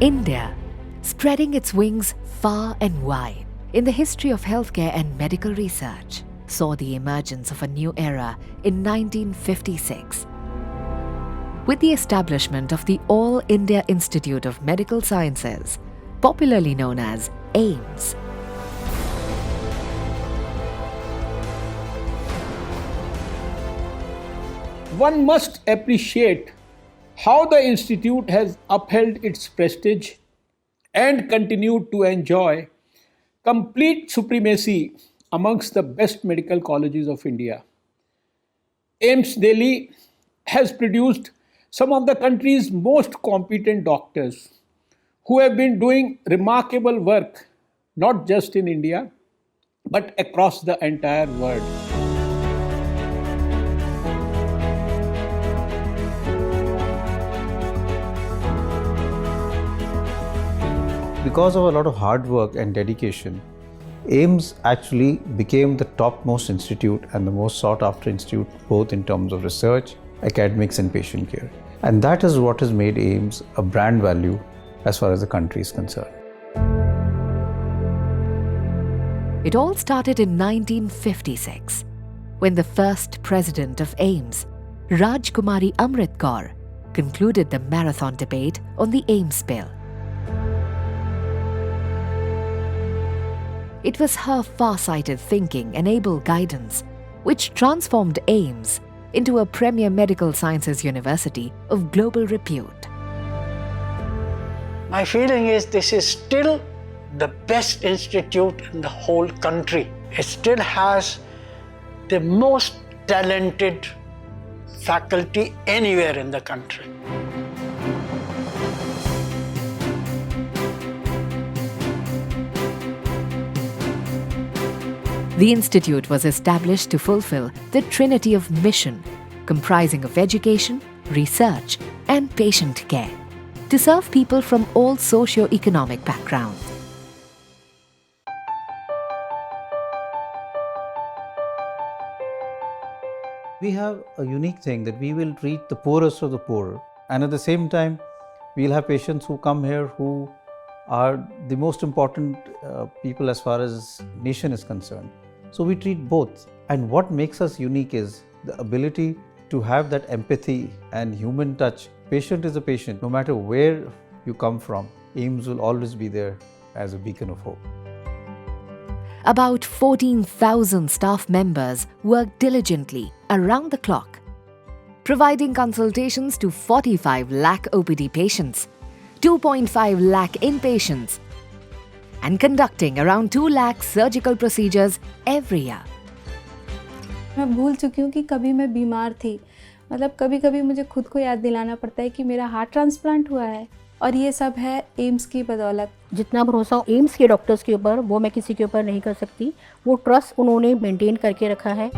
India, spreading its wings far and wide in the history of healthcare and medical research, saw the emergence of a new era in 1956. With the establishment of the All India Institute of Medical Sciences, popularly known as AIIMS. One must appreciate how the institute has upheld its prestige and continued to enjoy complete supremacy amongst the best medical colleges of India. AIIMS Delhi has produced some of the country's most competent doctors who have been doing remarkable work not just in India but across the entire world. Because of a lot of hard work and dedication, AIIMS actually became the topmost institute and the most sought after institute both in terms of research, academics and patient care. And that is what has made AIIMS a brand value as far as the country is concerned. It all started in 1956 when the first president of AIIMS, Rajkumari Amrit Kaur, concluded the marathon debate on the AIIMS bill. It was her far-sighted thinking and able guidance which transformed AIIMS into a premier medical sciences university of global repute. My feeling is this is still the best institute in the whole country. It still has the most talented faculty anywhere in the country. The institute was established to fulfill the trinity of mission, comprising of education, research, and patient care, to serve people from all socio-economic backgrounds. We have a unique thing that we will treat the poorest of the poor, and at the same time, we'll have patients who come here who are the most important people as far as nation is concerned. So we treat both. And what makes us unique is the ability to have that empathy and human touch. Patient is a patient. No matter where you come from, AIIMS will always be there as a beacon of hope. About 14,000 staff members work diligently around the clock, providing consultations to 45 lakh OPD patients, 2.5 lakh inpatients, and conducting around 2 lakh surgical procedures every year. मैं भूल चुकी हूँ कि कभी मैं बीमार थी। मतलब कभी-कभी मुझे खुद को याद दिलाना पड़ता है कि मेरा हार्ट ट्रांसप्लांट हुआ है, और ये सब है एम्स की बदौलत। जितना भरोसा एम्स के डॉक्टर्स के ऊपर वो मैं किसी के ऊपर नहीं कर सकती। वो ट्रस्ट उन्होंने मेंटेन करके रखा है।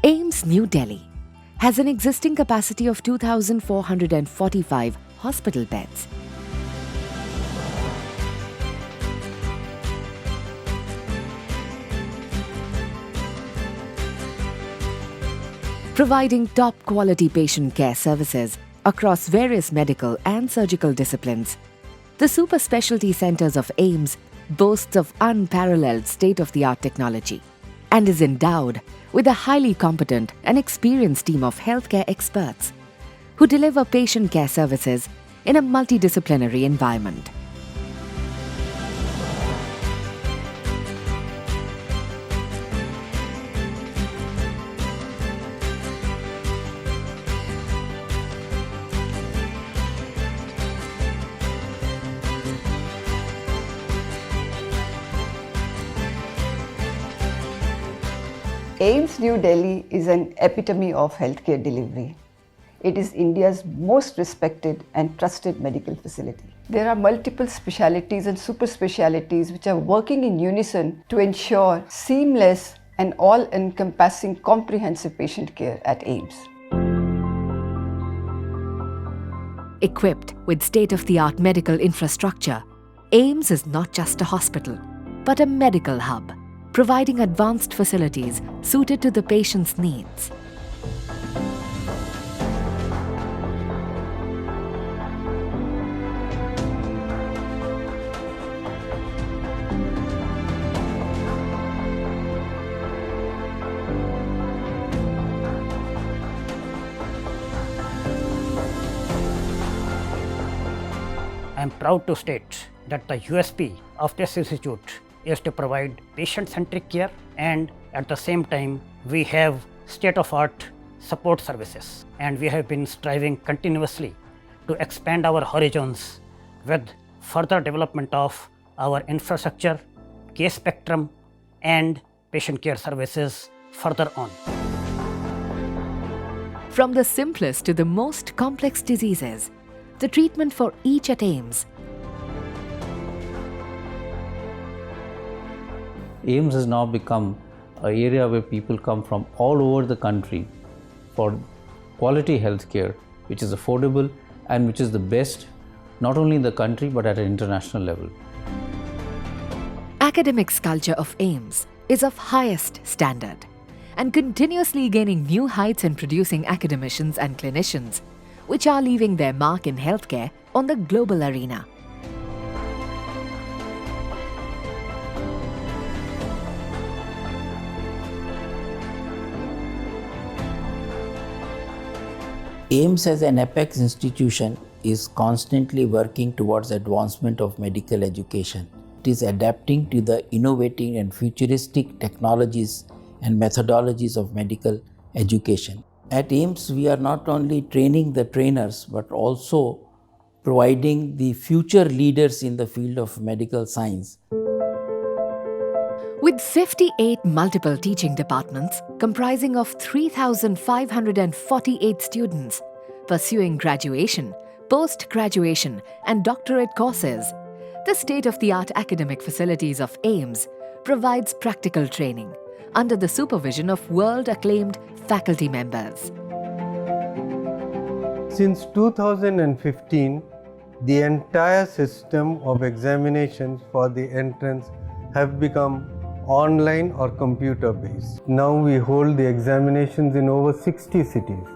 AIIMS New Delhi has an existing capacity of 2,445 hospital beds. Providing top-quality patient care services across various medical and surgical disciplines, the super specialty centers of AIIMS boasts of unparalleled state-of-the-art technology and is endowed with a highly competent and experienced team of healthcare experts who deliver patient care services in a multidisciplinary environment. AIIMS New Delhi is an epitome of healthcare delivery. It is India's most respected and trusted medical facility. There are multiple specialities and super specialities which are working in unison to ensure seamless and all-encompassing comprehensive patient care at AIIMS. Equipped with state-of-the-art medical infrastructure, AIIMS is not just a hospital, but a medical hub, providing advanced facilities suited to the patient's needs. I am proud to state that the USP of this institute is to provide patient-centric care, and at the same time we have state-of-art support services, and we have been striving continuously to expand our horizons with further development of our infrastructure, case spectrum and patient care services further on. From the simplest to the most complex diseases, the treatment for each at AIIMS. AIIMS has now become an area where people come from all over the country for quality healthcare, which is affordable and which is the best not only in the country but at an international level. Academics culture of AIIMS is of highest standard and continuously gaining new heights in producing academicians and clinicians, which are leaving their mark in healthcare on the global arena. AIIMS as an apex institution is constantly working towards advancement of medical education. It is adapting to the innovative and futuristic technologies and methodologies of medical education. At AIIMS, we are not only training the trainers but also providing the future leaders in the field of medical science. With 58 multiple teaching departments comprising of 3,548 students pursuing graduation, post-graduation and doctorate courses, the state-of-the-art academic facilities of AIIMS provides practical training under the supervision of world-acclaimed faculty members. Since 2015, the entire system of examinations for the entrance have become online or computer-based. Now we hold the examinations in over 60 cities.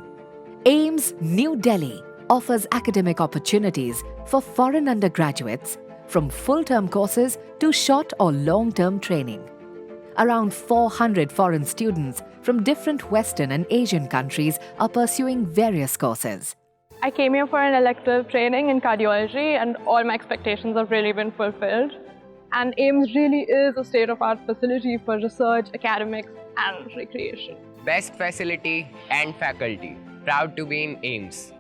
AIIMS New Delhi offers academic opportunities for foreign undergraduates from full-term courses to short or long-term training. Around 400 foreign students from different Western and Asian countries are pursuing various courses. I came here for an elective training in cardiology and all my expectations have really been fulfilled. And AIIMS really is a state-of-art facility for research, academics and recreation. Best facility and faculty. Proud to be in AIIMS.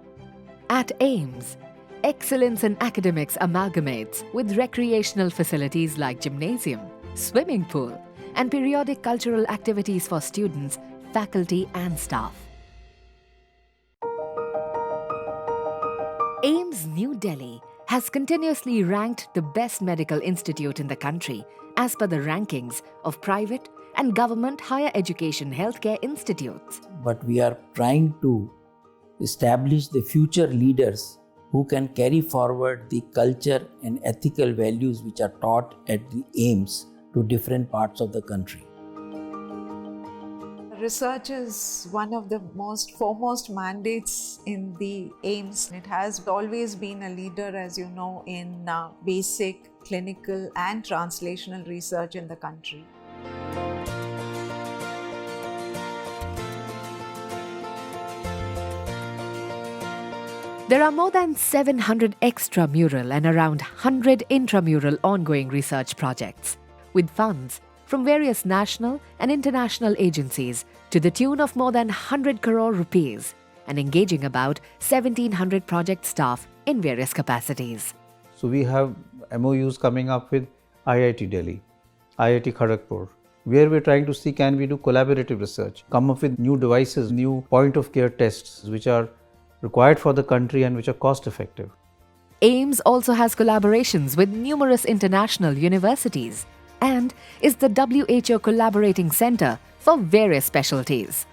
At AIIMS, excellence in academics amalgamates with recreational facilities like gymnasium, swimming pool, and periodic cultural activities for students, faculty, and staff. AIIMS New Delhi has continuously ranked the best medical institute in the country as per the rankings of private and government higher education healthcare institutes. But we are trying to establish the future leaders who can carry forward the culture and ethical values which are taught at the AIIMS to different parts of the country. Research is one of the foremost mandates in the AIIMS. It has always been a leader, as you know, in basic, clinical and translational research in the country. There are more than 700 extramural and around 100 intramural ongoing research projects, with funds from various national and international agencies to the tune of more than 100 crore rupees and engaging about 1,700 project staff in various capacities. So we have MOUs coming up with IIT Delhi, IIT Kharagpur, where we're trying to see can we do collaborative research, come up with new devices, new point-of-care tests which are required for the country and which are cost-effective. AIIMS also has collaborations with numerous international universities and is the WHO Collaborating Center for various specialties.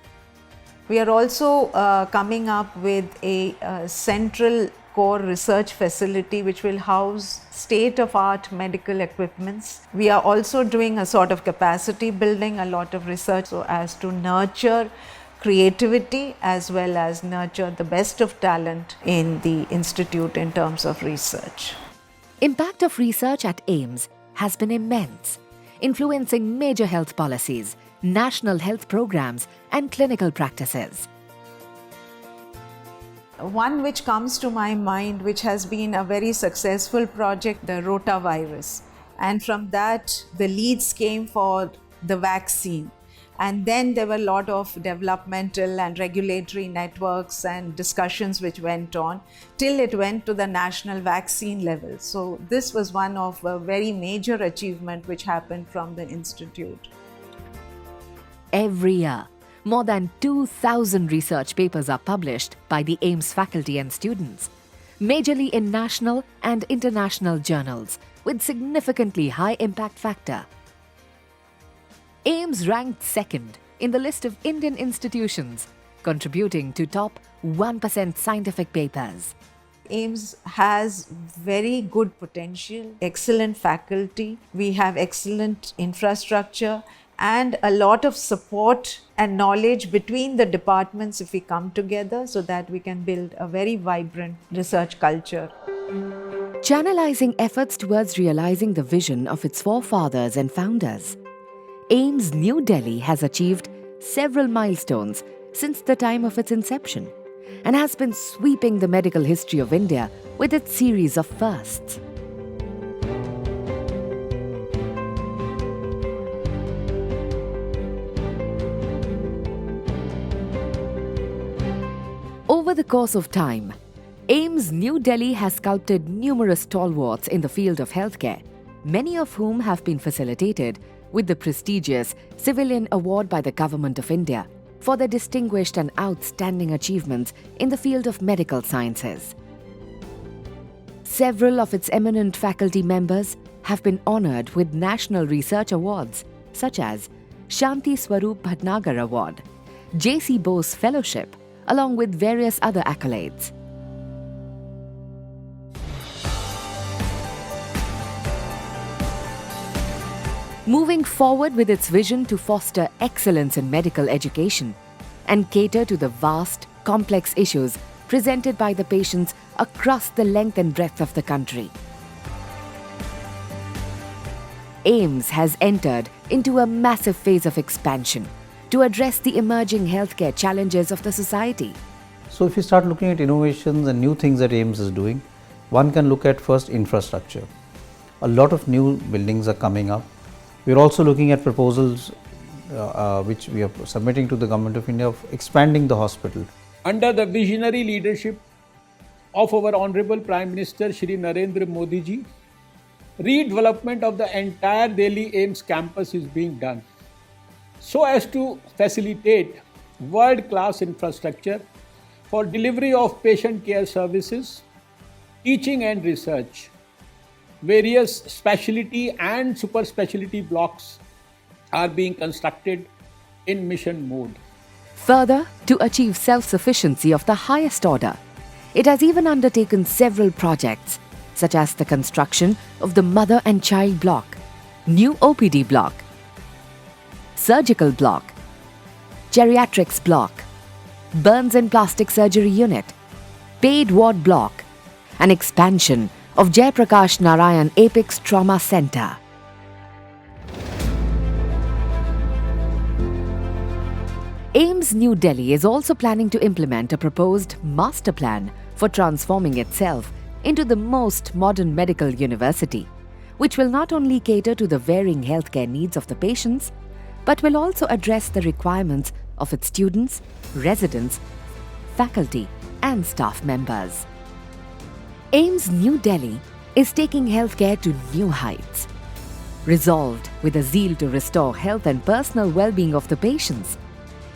We are also coming up with a central core research facility which will house state-of-art medical equipments. We are also doing a sort of capacity building, a lot of research so as to nurture creativity as well as nurture the best of talent in the institute in terms of research. Impact of research at AIIMS has been immense, influencing major health policies, national health programs and clinical practices. One which comes to my mind, which has been a very successful project, the rotavirus. And from that, the leads came for the vaccine. And then there were a lot of developmental and regulatory networks and discussions which went on till it went to the national vaccine level. So this was one of a very major achievement which happened from the institute. Every year, more than 2,000 research papers are published by the AIIMS faculty and students, majorly in national and international journals with significantly high impact factor. AIIMS ranked second in the list of Indian institutions, contributing to top 1% scientific papers. AIIMS has very good potential, excellent faculty, we have excellent infrastructure and a lot of support and knowledge between the departments if we come together so that we can build a very vibrant research culture. Channelizing efforts towards realizing the vision of its forefathers and founders, AIIMS New Delhi has achieved several milestones since the time of its inception and has been sweeping the medical history of India with its series of firsts. Over the course of time, AIIMS New Delhi has sculpted numerous stalwarts in the field of healthcare, many of whom have been facilitated with the prestigious Civilian Award by the Government of India for their distinguished and outstanding achievements in the field of medical sciences. Several of its eminent faculty members have been honoured with national research awards such as Shanti Swaroop Bhatnagar Award, J.C. Bose Fellowship, along with various other accolades. Moving forward with its vision to foster excellence in medical education and cater to the vast, complex issues presented by the patients across the length and breadth of the country. AIIMS has entered into a massive phase of expansion to address the emerging healthcare challenges of the society. So if you start looking at innovations and new things that AIIMS is doing, one can look at first infrastructure. A lot of new buildings are coming up. We are also looking at proposals which we are submitting to the Government of India of expanding the hospital. Under the visionary leadership of our Honorable Prime Minister Shri Narendra Modi ji, redevelopment of the entire Delhi AIIMS campus is being done so as to facilitate world-class infrastructure for delivery of patient care services, teaching and research. Various specialty and super specialty blocks are being constructed in mission mode. Further, to achieve self-sufficiency of the highest order, it has even undertaken several projects such as the construction of the Mother and Child Block, New OPD Block, Surgical Block, Geriatrics Block, Burns and Plastic Surgery Unit, Paid Ward Block, and expansion of Jayaprakash Narayan Apex Trauma Center. AIIMS New Delhi is also planning to implement a proposed master plan for transforming itself into the most modern medical university, which will not only cater to the varying healthcare needs of the patients, but will also address the requirements of its students, residents, faculty, and staff members. AIIMS New Delhi is taking healthcare to new heights. Resolved with a zeal to restore health and personal well-being of the patients,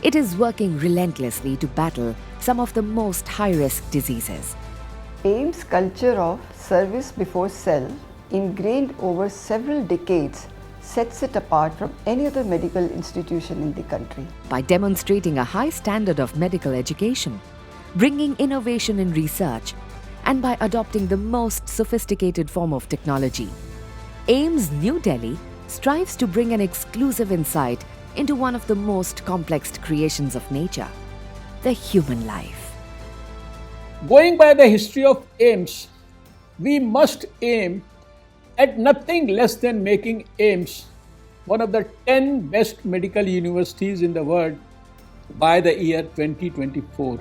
it is working relentlessly to battle some of the most high-risk diseases. AIIMS culture of service before self, ingrained over several decades, sets it apart from any other medical institution in the country. By demonstrating a high standard of medical education, bringing innovation in research, and by adopting the most sophisticated form of technology, AIIMS New Delhi strives to bring an exclusive insight into one of the most complex creations of nature, the human life. Going by the history of AIIMS, we must aim at nothing less than making AIIMS one of the 10 best medical universities in the world by the year 2024.